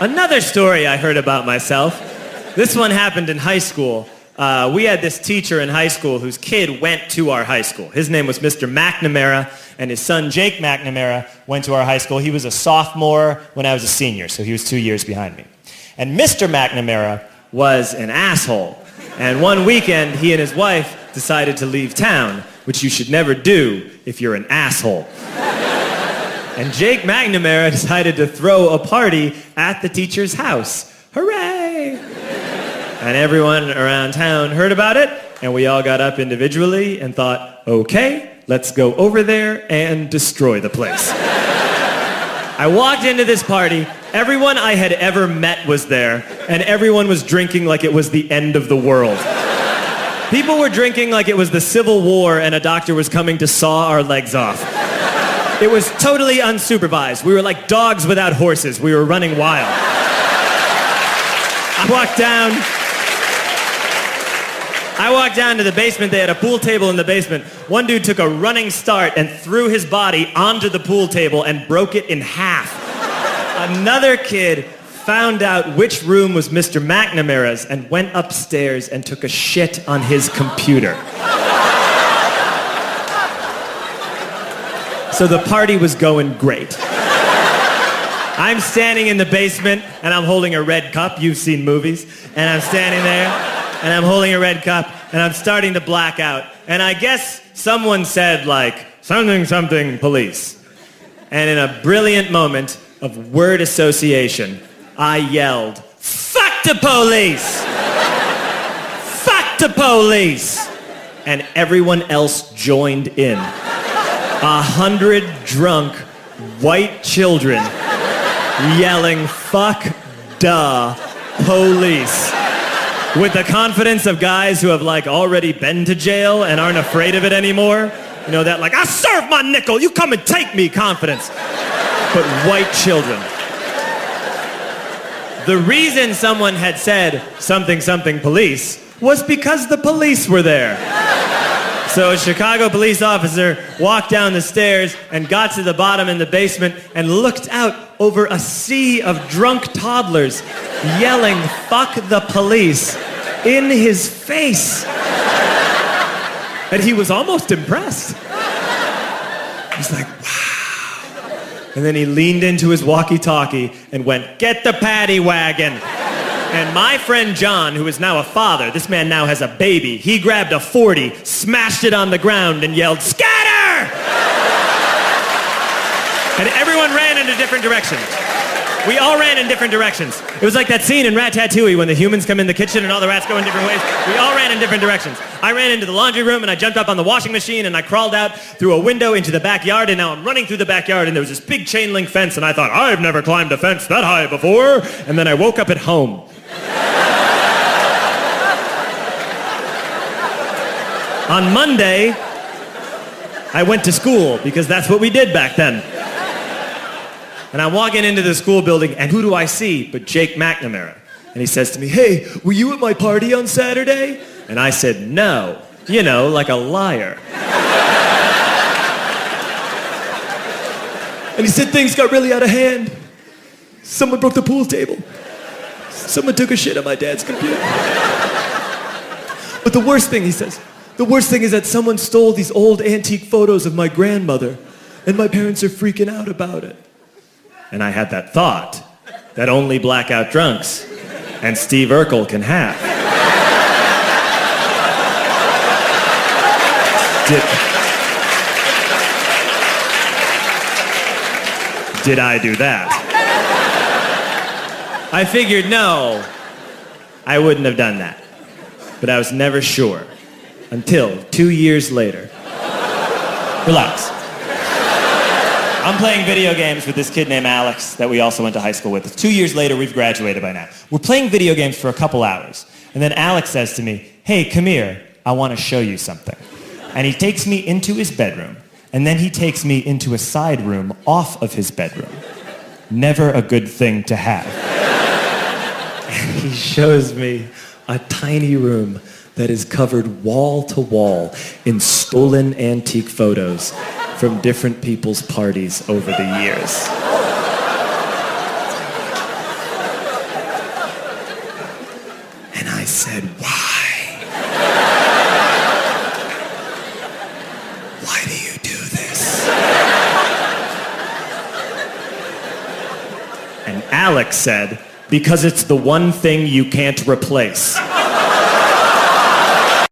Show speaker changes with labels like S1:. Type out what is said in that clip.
S1: Another story I heard about myself. This one happened in high school. We had this teacher in high school whose kid went to our high school. His name was Mr. McNamara, and his son Jake McNamara went to our high school. He was a sophomore when I was a senior, so he was 2 years behind me. And Mr. McNamara was an asshole. And one weekend, he and his wife decided to leave town, which you should never do if you're an asshole. And Jake McNamara decided to throw a party at the teacher's house. Hooray! And everyone around town heard about it, and we all got up individually and thought, okay, let's go over there and destroy the place. I walked into this party, everyone I had ever met was there, and everyone was drinking like it was the end of the world. People were drinking like it was the Civil War and a doctor was coming to saw our legs off. It was totally unsupervised. We were like dogs without horses. We were running wild. I walked down to the basement. They had a pool table in the basement. One dude took a running start and threw his body onto the pool table and broke it in half. Another kid found out which room was Mr. McNamara's and went upstairs and took a shit on his computer. So the party was going great. I'm standing in the basement and I'm holding a red cup. You've seen movies. And I'm standing there and I'm holding a red cup and I'm starting to black out. And I guess someone said like, something, something, police. And in a brilliant moment of word association, I yelled, fuck the police! Fuck the police! And everyone else joined in. 100 drunk white children yelling, fuck the police. With the confidence of guys who have like already been to jail and aren't afraid of it anymore. You know, that like, I served my nickel, you come and take me confidence. But white children. The reason someone had said something, something police was because the police were there. So a Chicago police officer walked down the stairs and got to the bottom in the basement and looked out over a sea of drunk toddlers yelling, fuck the police, in his face. And he was almost impressed. He's like, wow. And then he leaned into his walkie-talkie and went, get the paddy wagon. And my friend John, who is now a father, this man now has a baby, he grabbed a 40, smashed it on the ground and yelled, scatter! And everyone ran in a different direction. We all ran in different directions. It was like that scene in Ratatouille when the humans come in the kitchen and all the rats go in different ways. We all ran in different directions. I ran into the laundry room and I jumped up on the washing machine and I crawled out through a window into the backyard and now I'm running through the backyard and there was this big chain link fence and I thought, I've never climbed a fence that high before. And then I woke up at home. On Monday, I went to school because that's what we did back then. And I'm walking into the school building, and who do I see but Jake McNamara? And he says to me, hey, were you at my party on Saturday? And I said, no. You know, like a liar. And he said, things got really out of hand. Someone broke the pool table. Someone took a shit on my dad's computer. But the worst thing, he says, the worst thing is that someone stole these old antique photos of my grandmother, and my parents are freaking out about it. And I had that thought that only blackout drunks and Steve Urkel can have. Did I do that? I figured, no, I wouldn't have done that. But I was never sure until 2 years later. Relax. I'm playing video games with this kid named Alex that we also went to high school with. 2 years later, we've graduated by now. We're playing video games for a couple hours. And then Alex says to me, hey, come here, I want to show you something. And he takes me into his bedroom. And then he takes me into a side room off of his bedroom. Never a good thing to have. And he shows me a tiny room that is covered wall to wall in stolen antique photos from different people's parties over the years. said, why? Why do you do this? And Alex said, because it's the one thing you can't replace.